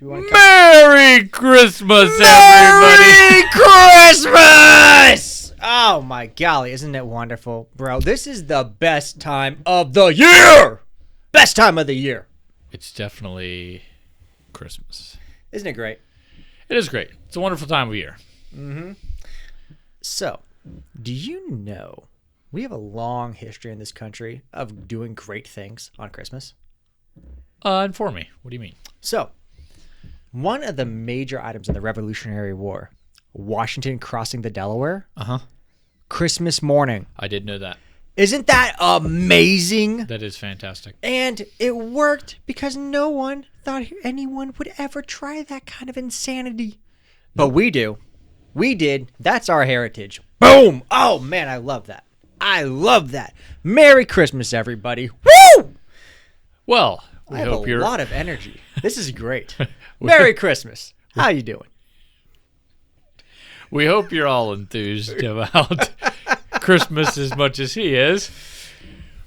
Do you want to Merry Christmas, everybody! Merry Christmas! Oh my golly, isn't it wonderful, bro? This is the best time of the year. Best time of the year. It's definitely Christmas. Isn't it great? It is great. It's a wonderful time of year. Mm-hmm. So, do you know we have a long history in this country of doing great things on Christmas? Inform me. What do you mean? So, one of the major items in the Revolutionary War, Washington crossing the Delaware, Christmas morning. I did know that. Isn't that amazing? That is fantastic. And it worked because no one thought anyone would ever try that kind of insanity. But we do. We did. That's our heritage. Boom! Oh, man, I love that. I love that. Merry Christmas, everybody. Woo! Well, I have a you're lot of energy. This is great. Merry Christmas. How you doing? We hope you're all enthused about Christmas as much as he is.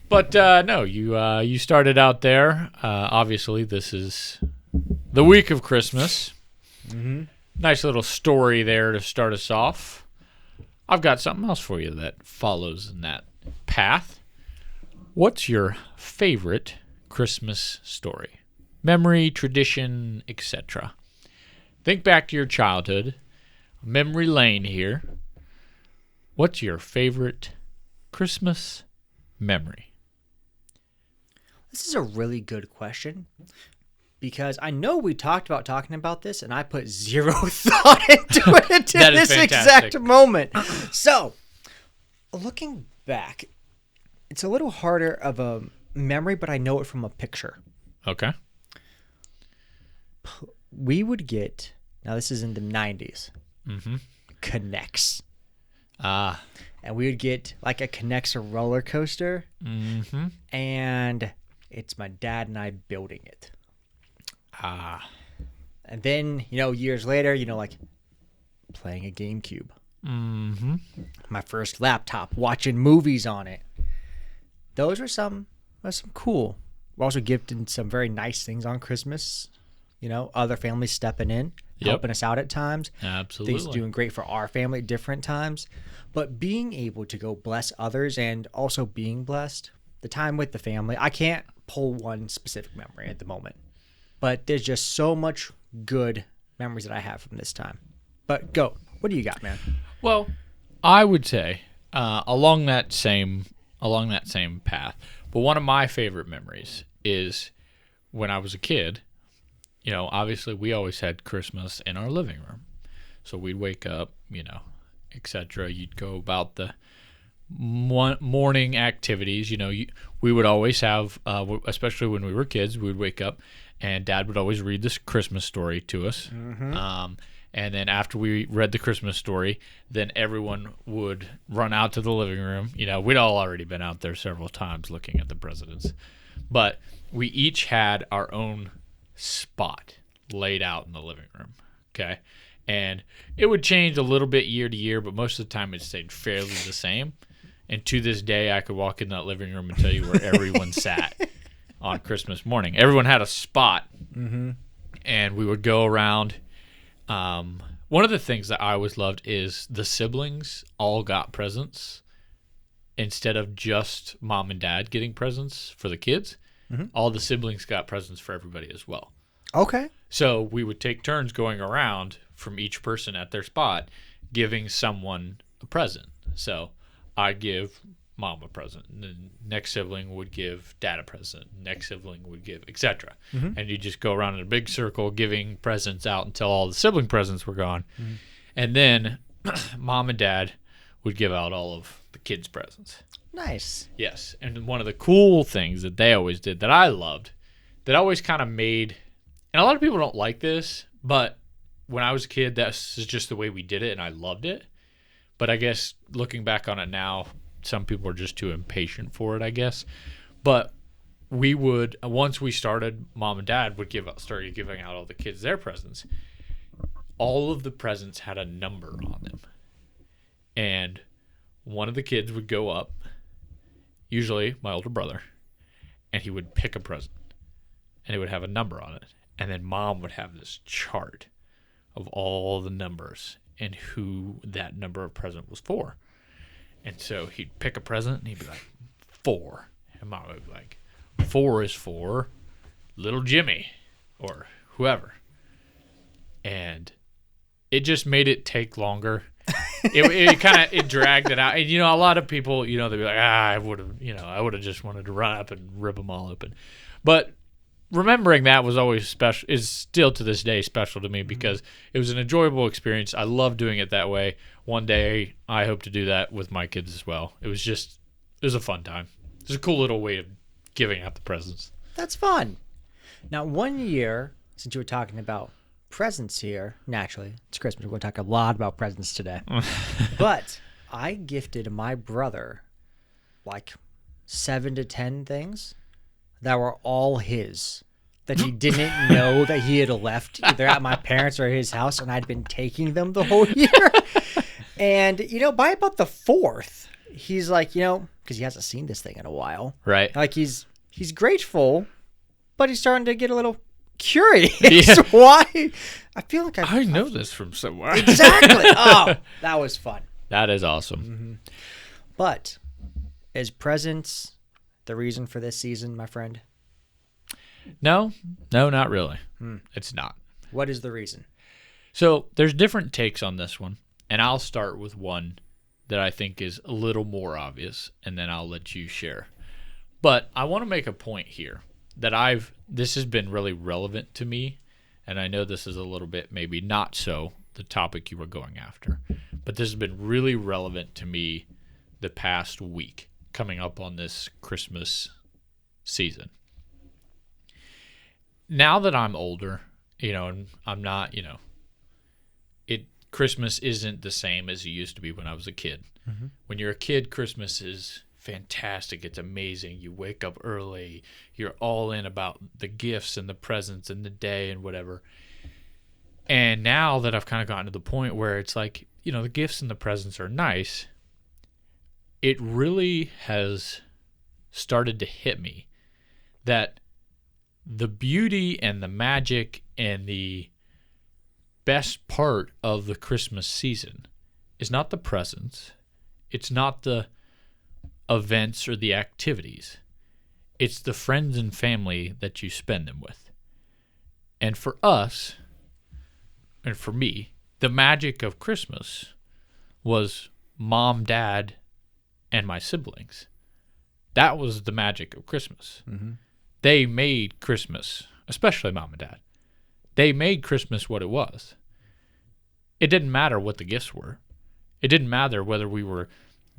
But no, you started out there. Obviously, this is the week of Christmas. Mm-hmm. Nice little story there to start us off. I've got something else for you that follows in that path. What's your favorite Christmas story? Memory, tradition, etc. Think back to your childhood. Memory lane here. What's your favorite Christmas memory? This is a really good question because I know we talked about talking about this and I put zero thought into it until this exact moment. So, looking back, it's a little harder of a memory, but I know it from a picture. Okay. We would get, now this is in the 90s, Connects. Ah. And we would get like a Connects roller coaster. Mm-hmm. And it's my dad and I building it. Ah. And then, years later, like playing a GameCube. Mm-hmm. My first laptop, watching movies on it. Those were some cool. We're also gifted some very nice things on Christmas. Other families stepping in, helping us out at times. Absolutely. Things doing great for our family at different times. But being able to go bless others and also being blessed, the time with the family, I can't pull one specific memory at the moment. But there's just so much good memories that I have from this time. But go. What do you got, man? Well, I would say along that same path. But one of my favorite memories is when I was a kid. Obviously we always had Christmas in our living room. So we'd wake up, etc. You'd go about the morning activities. We would always have, especially when we were kids, we would wake up and Dad would always read this Christmas story to us. Mm-hmm. And then after we read the Christmas story, then everyone would run out to the living room. We'd all already been out there several times looking at the presents. But we each had our own spot laid out in the living room. Okay. And it would change a little bit year to year, but most of the time it stayed fairly the same. And to this day, I could walk in that living room and tell you where everyone sat on Christmas morning. Everyone had a spot, and we would go around. One of the things that I always loved is the siblings all got presents instead of just mom and dad getting presents for the kids. All the siblings got presents for everybody as well. Okay. So we would take turns going around from each person at their spot, giving someone a present. So I'd give mom a present, and the next sibling would give dad a present, next sibling would give, etc. And you just go around in a big circle giving presents out until all the sibling presents were gone. And then mom and dad would give out all of the kids' presents. Nice. Yes. And one of the cool things that they always did that I loved, that always kind of made, and a lot of people don't like this, but when I was a kid, that's just the way we did it, and I loved it. But I guess looking back on it now, some people are just too impatient for it, I guess. But we would, once we started, mom and dad would started giving out all the kids their presents. All of the presents had a number on them. And one of the kids would go up, usually my older brother, and he would pick a present. And it would have a number on it. And then Mom would have this chart of all the numbers and who that number of present was for. And so he'd pick a present and he'd be like, 4. And Mom would be like, 4 is for little Jimmy or whoever. And it just made it take longer. It dragged it out. And, you know, a lot of people, you know, they'd be like, I would have just wanted to run up and rip them all open. But remembering that was always special, is still to this day special to me because it was an enjoyable experience. I love doing it that way. One day I hope to do that with my kids as well. It was a fun time. It was a cool little way of giving out the presents. That's fun. Now, one year, since you were talking about presents here, naturally, it's Christmas. We're going to talk a lot about presents today. But I gifted my brother like 7 to 10 things that were all his, that he didn't know that he had left either at my parents' or his house, and I'd been taking them the whole year. And, you know, by about the 4th, he's like, you know, because he hasn't seen this thing in a while. Right. Like, he's grateful, but he's starting to get a little curious. Why? I feel like I know this from somewhere. Exactly. Oh, that was fun. That is awesome. But is presents the reason for this season, my friend? No, not really. It's not. What is the reason? So there's different takes on this one, and I'll start with one that I think is a little more obvious, and then I'll let you share. But I want to make a point here that this has been really relevant to me, and I know this is a little bit maybe not so the topic you were going after, but this has been really relevant to me the past week coming up on this Christmas season. Now that I'm older, you know, and I'm not, you know, Christmas isn't the same as it used to be when I was a kid. When you're a kid, Christmas is fantastic. It's amazing. You wake up early. You're all in about the gifts and the presents and the day and whatever. And now that I've kind of gotten to the point where it's like, you know, the gifts and the presents are nice, it really has started to hit me that the beauty and the magic and the best part of the Christmas season is not the presents. It's not the events or the activities. It's the friends and family that you spend them with. And for us, and for me, the magic of Christmas was Mom, Dad, and my siblings. That was the magic of Christmas. They made Christmas, especially Mom and Dad. They made Christmas what it was. It didn't matter what the gifts were. It didn't matter whether we were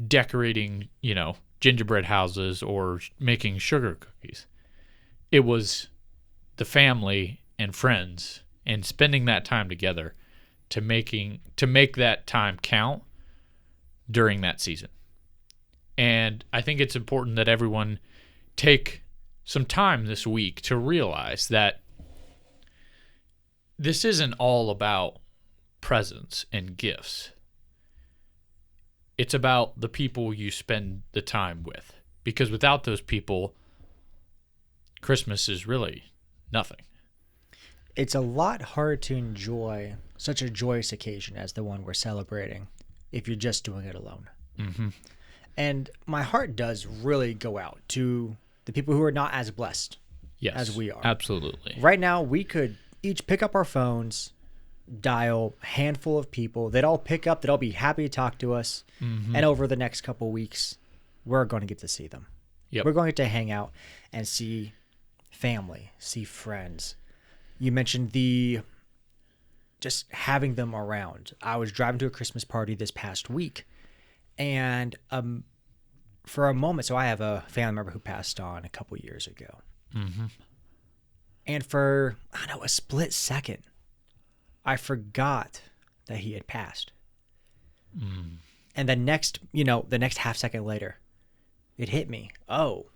decorating, you know, gingerbread houses or making sugar cookies. It was the family and friends and spending that time together to make that time count during that season. And I think it's important that everyone take some time this week to realize that this isn't all about presents and gifts. It's about the people you spend the time with. Because without those people, Christmas is really nothing. It's a lot harder to enjoy such a joyous occasion as the one we're celebrating if you're just doing it alone. And my heart does really go out to the people who are not as blessed as we are. Absolutely. Right now, we could each pick up our phones, dial a handful of people. They'd all pick up. They'd all be happy to talk to us. And over the next couple weeks, we're going to get to see them. We're going to hang out and see family, see friends. You mentioned just having them around. I was driving to a Christmas party this past week, and for a moment, so I have a family member who passed on a couple years ago. And for, I don't know, a split second, I forgot that he had passed. And the next half second later, it hit me. Oh,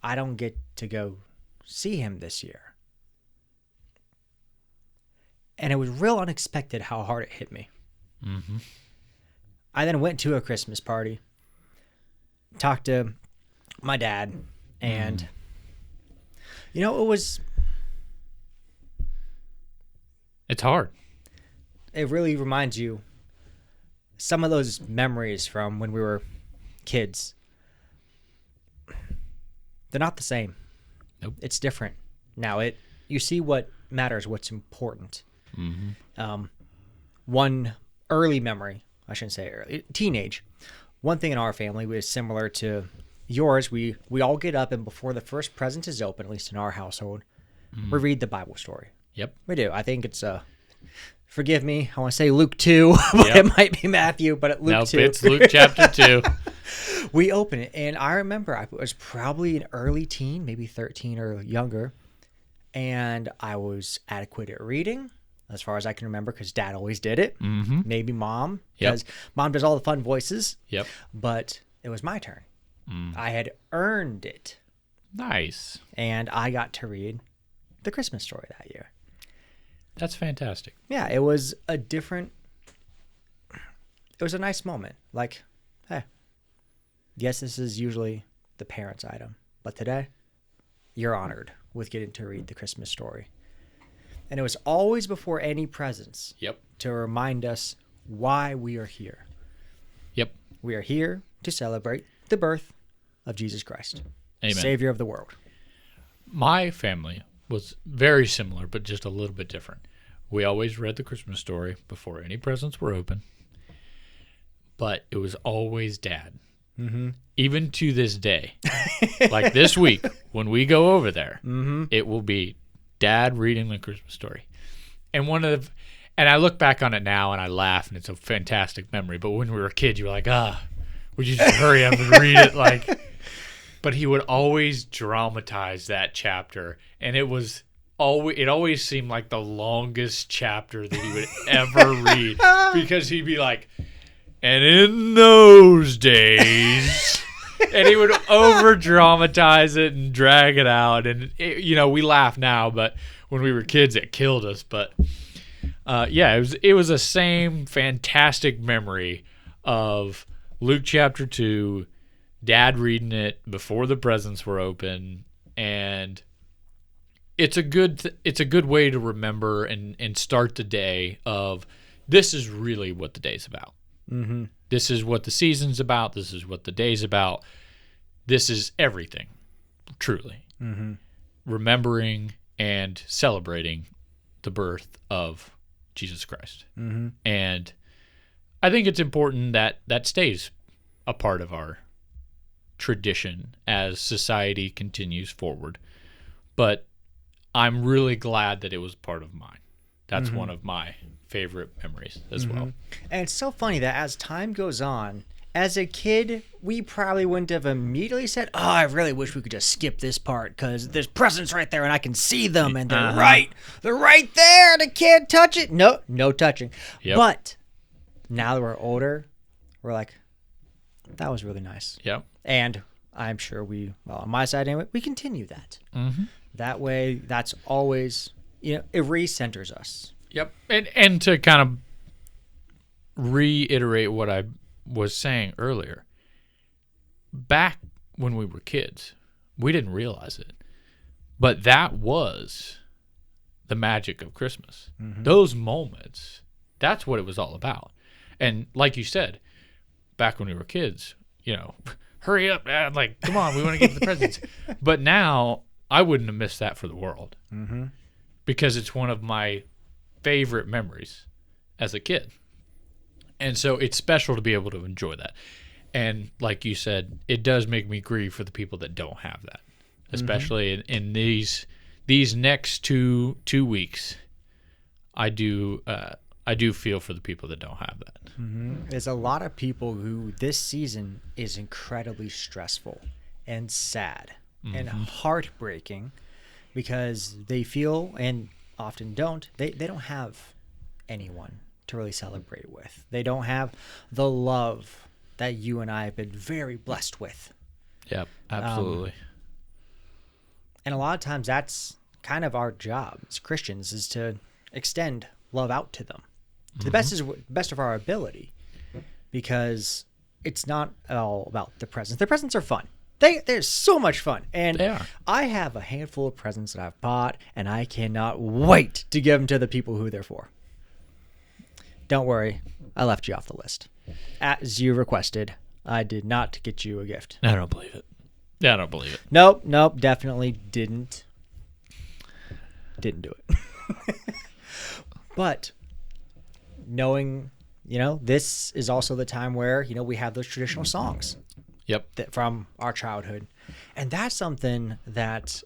I don't get to go see him this year. And it was real unexpected how hard it hit me. I then went to a Christmas party, talked to my dad, and, you know, It's hard. It really reminds you some of those memories from when we were kids. They're not the same. Nope. It's different. Now you see what matters, what's important. One early memory, I shouldn't say early, teenage. One thing in our family was similar to yours. We all get up, and before the first present is open, at least in our household, we read the Bible story. Yep. We do. I think it's forgive me, I want to say Luke 2, but it might be Matthew, but Luke 2. It's Luke chapter 2. We open it, and I remember I was probably an early teen, maybe 13 or younger, and I was adequate at reading, as far as I can remember, because Dad always did it. Maybe Mom, because Mom does all the fun voices. Yep. But it was my turn. I had earned it. Nice. And I got to read the Christmas story that year. That's fantastic. Yeah, it was a nice moment. Like, hey, yes, this is usually the parents' item, but today, you're honored with getting to read the Christmas story. And it was always before any presents. Yep. To remind us why we are here. Yep. We are here to celebrate the birth of Jesus Christ, Amen. Savior of the world. My family was very similar, but just a little bit different. We always read the Christmas story before any presents were open, but it was always Dad. Even to this day, like this week, when we go over there, it will be Dad reading the Christmas story. And and I look back on it now and I laugh, and it's a fantastic memory. But when we were kids, you were like, would you just hurry up and read it? But he would always dramatize that chapter, and it always seemed like the longest chapter that he would ever read, because he'd be like, and in those days, and he would over dramatize it and drag it out. And we laugh now, but when we were kids, it killed us. But it was a same fantastic memory of Luke chapter 2, Dad reading it before the presents were open, and it's a good way to remember and start the day of, this is really what the day's about. This is what the season's about. This is what the day's about. This is everything, truly. Remembering and celebrating the birth of Jesus Christ. And I think it's important that stays a part of our tradition as society continues forward. But I'm really glad that it was part of mine. That's one of my favorite memories as well. And it's so funny that as time goes on, as a kid, we probably wouldn't have immediately said, I really wish we could just skip this part because there's presents right there and I can see them and they're right there and I can't touch it. No touching. Yep. But now that we're older, we're like, that was really nice. Yep. And I'm sure on my side anyway, we continue that. That way, that's always, it recenters us. Yep. And to kind of reiterate what I was saying earlier, back when we were kids, we didn't realize it, but that was the magic of Christmas. Those moments, that's what it was all about. And like you said, back when we were kids, hurry up, Dad, like, come on, we want to get to the presents. But now, I wouldn't have missed that for the world, because it's one of my favorite memories as a kid. And so it's special to be able to enjoy that. And like you said, it does make me grieve for the people that don't have that, especially in these next two weeks. I do feel for the people that don't have that. There's a lot of people who this season is incredibly stressful and sad and heartbreaking because they feel, and often don't, they don't have anyone to really celebrate with. They don't have the love that you and I have been very blessed with. Yep, absolutely. And a lot of times that's kind of our job as Christians, is to extend love out to them to the best of our ability, because it's not all about the presents. The presents are fun. They're so much fun. And They are. I have a handful of presents that I've bought, and I cannot wait to give them to the people who they're for. Don't worry, I left you off the list. As you requested, I did not get you a gift. I don't believe it. Yeah, I don't believe it. Nope, definitely didn't. Didn't do it. But knowing, this is also the time where, we have those traditional songs. Yep. From our childhood. And that's something that,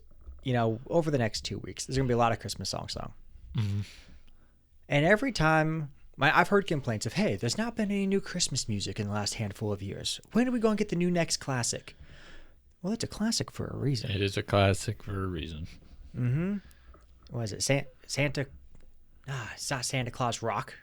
over the next 2 weeks, there's going to be a lot of Christmas songs sung. Mm-hmm. And every time, I've heard complaints of, hey, there's not been any new Christmas music in the last handful of years. When are we going to get the new next classic? Well, it's a classic for a reason. It is a classic for a reason. Mm-hmm. What is it? Santa... it's not Santa Claus Rock.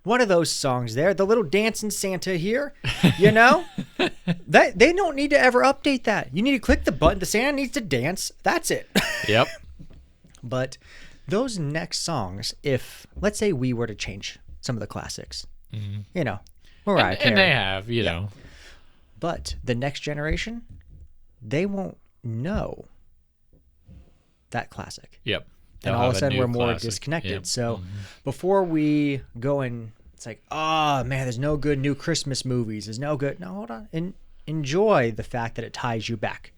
One of those songs there. The little dancing Santa here. They don't need to ever update that. You need to click the button. The Santa needs to dance. That's it. Yep. But those next songs, if, let's say we were to change some of the classics, Mariah Carey. And they have, you know. But the next generation, they won't know that classic. Yep. And all of a sudden we're more disconnected. Yep. So before we go in, it's like, oh man, there's no good new Christmas movies. There's no good. No, hold on. And enjoy the fact that it ties you back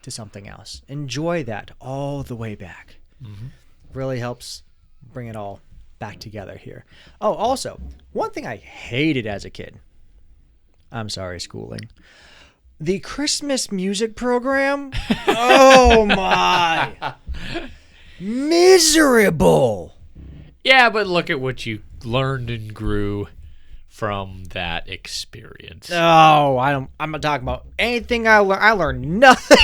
to something else. Enjoy that all the way back. Mm-hmm. Really helps bring it all back together here. Oh, also, one thing I hated as a kid. I'm sorry, schooling. The Christmas music program. Oh my. Miserable. Yeah, but look at what you learned and grew from that experience. Oh, I'm not talking about anything I learned. I learned nothing.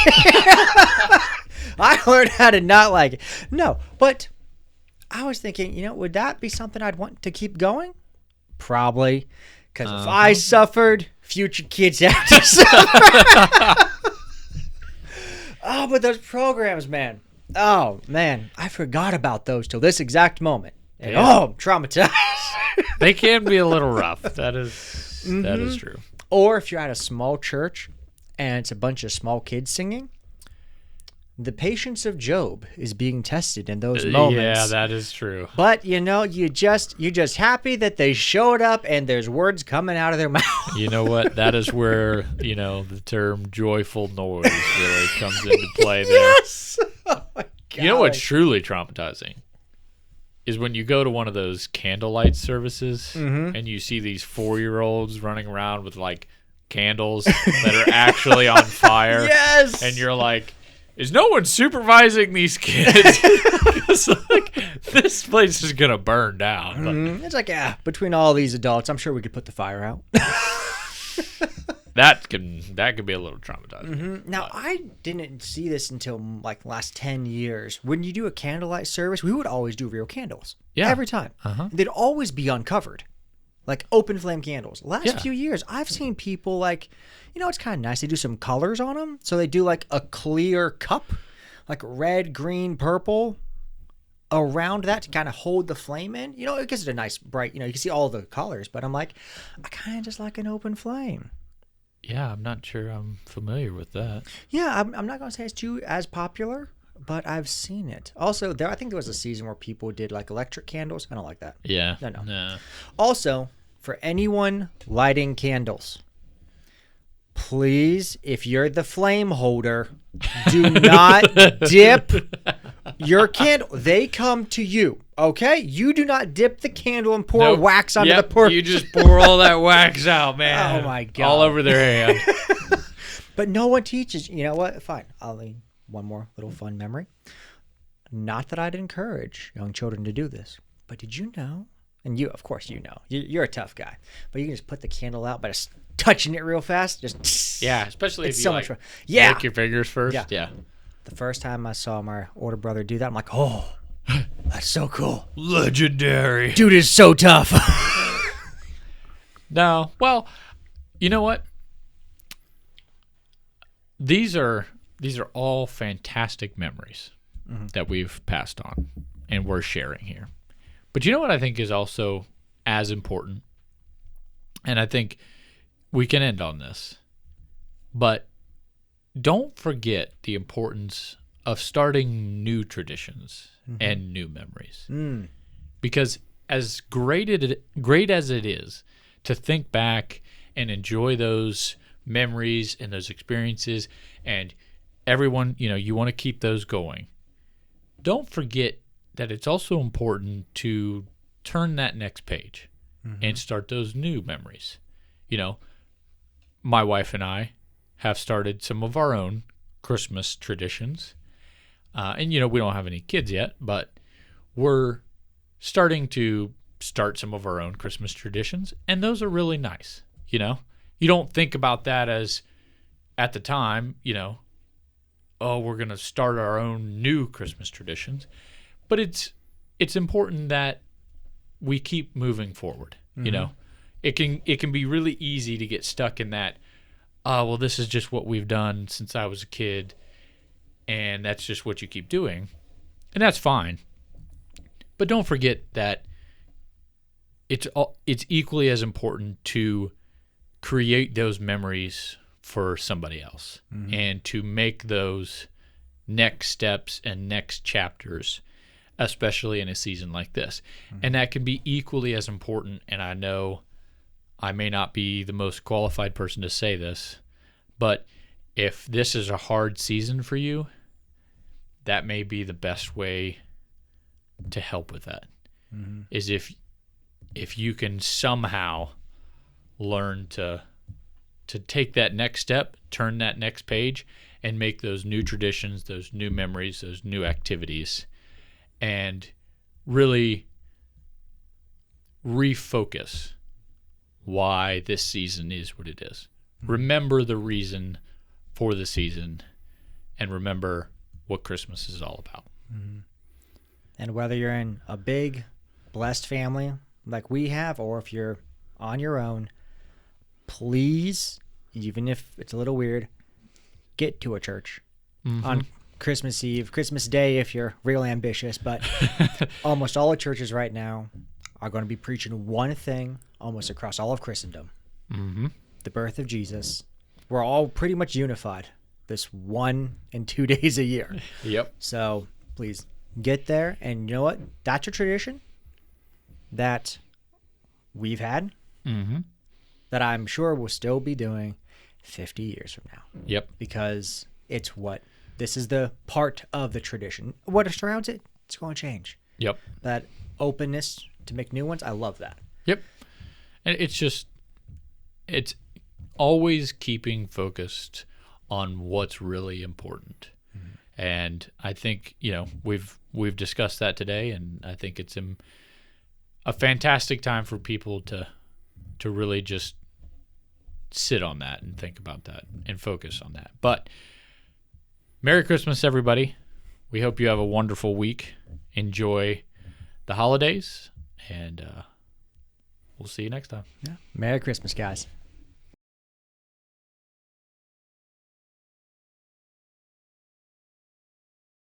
I learned how to not like it. No, but I was thinking, would that be something I'd want to keep going? Probably. Because if I suffered, future kids have to suffer. Oh, but those programs, man. Oh, man. I forgot about those till this exact moment. And I'm traumatized. They can be a little rough. That is true. Or if you're at a small church and it's a bunch of small kids singing, the patience of Job is being tested in those moments. Yeah, that is true. But you're just happy that they showed up and there's words coming out of their mouth. You know what? That is where, the term joyful noise really comes into play there. Yes. Oh my God. You know what's truly traumatizing is when you go to one of those candlelight services and you see these 4-year-olds running around with like candles that are actually on fire. Yes. And you're like, is no one supervising these kids? It's like, this place is going to burn down. But it's like, between all these adults, I'm sure we could put the fire out. that could be a little traumatizing. Now, I didn't see this until like the last 10 years. When you do a candlelight service, we would always do real candles. Yeah. Every time. They'd always be uncovered. Like open flame candles. Last few years, I've seen people like, it's kind of nice. They do some colors on them. So they do like a clear cup, like red, green, purple around that to kind of hold the flame in. It gives it a nice bright, you can see all the colors. But I'm like, I kind of just like an open flame. Yeah, I'm not sure I'm familiar with that. Yeah, I'm not going to say it's as popular, but I've seen it. Also, I think there was a season where people did like electric candles. I don't like that. Yeah. No. Also, for anyone lighting candles, please, if you're the flame holder, do not dip your candle. They come to you, okay? You do not dip the candle and pour wax onto the pork. You just pour all that wax out, man. Oh, my God. All over their hand. But no one teaches. You know what? Fine. I'll leave one more little fun memory. Not that I'd encourage young children to do this, but did you know? And you, of course, you're a tough guy, but you can just put the candle out by just touching it real fast. Just especially it's if you so much fun. Yeah, lick your fingers first. Yeah. The first time I saw my older brother do that, I'm like, oh, that's so cool. Legendary. Dude is so tough. No, well, you know what? These are all fantastic memories that we've passed on and we're sharing here. But you know what I think is also as important? And I think we can end on this. But don't forget the importance of starting new traditions and new memories. Because as great as it is to think back and enjoy those memories and those experiences, and everyone, you want to keep those going, don't forget that it's also important to turn that next page and start those new memories. My wife and I have started some of our own Christmas traditions. And, we don't have any kids yet, but we're starting to start some of our own Christmas traditions. And those are really nice. You don't think about that as at the time, oh, we're going to start our own new Christmas traditions. But it's important that we keep moving forward. It can be really easy to get stuck in that, well, this is just what we've done since I was a kid, and that's just what you keep doing, and that's fine. But don't forget that it's equally as important to create those memories for somebody else and to make those next steps and next chapters, especially in a season like this. And that can be equally as important, and I know I may not be the most qualified person to say this, but if this is a hard season for you, that may be the best way to help with that, is if you can somehow learn to take that next step, turn that next page, and make those new traditions, those new memories, those new activities, and really refocus why this season is what it is. Remember the reason for the season, and remember what Christmas is all about. And whether you're in a big, blessed family like we have, or if you're on your own, please, even if it's a little weird, get to a church on Christmas Eve, Christmas Day if you're real ambitious. But almost all the churches right now are going to be preaching one thing almost across all of Christendom. The birth of Jesus. We're all pretty much unified this 1 and 2 days a year. Yep. So please get there. And you know what? That's a tradition that we've had that I'm sure we'll still be doing 50 years from now. Yep. Because this is the part of the tradition. What surrounds it, it's going to change. Yep. That openness to make new ones, I love that. Yep. And it's always keeping focused on what's really important. And I think, we've discussed that today, and I think it's a fantastic time for people to really just sit on that and think about that and focus on that. But Merry Christmas, everybody. We hope you have a wonderful week. Enjoy the holidays, and we'll see you next time. Yeah. Merry Christmas, guys.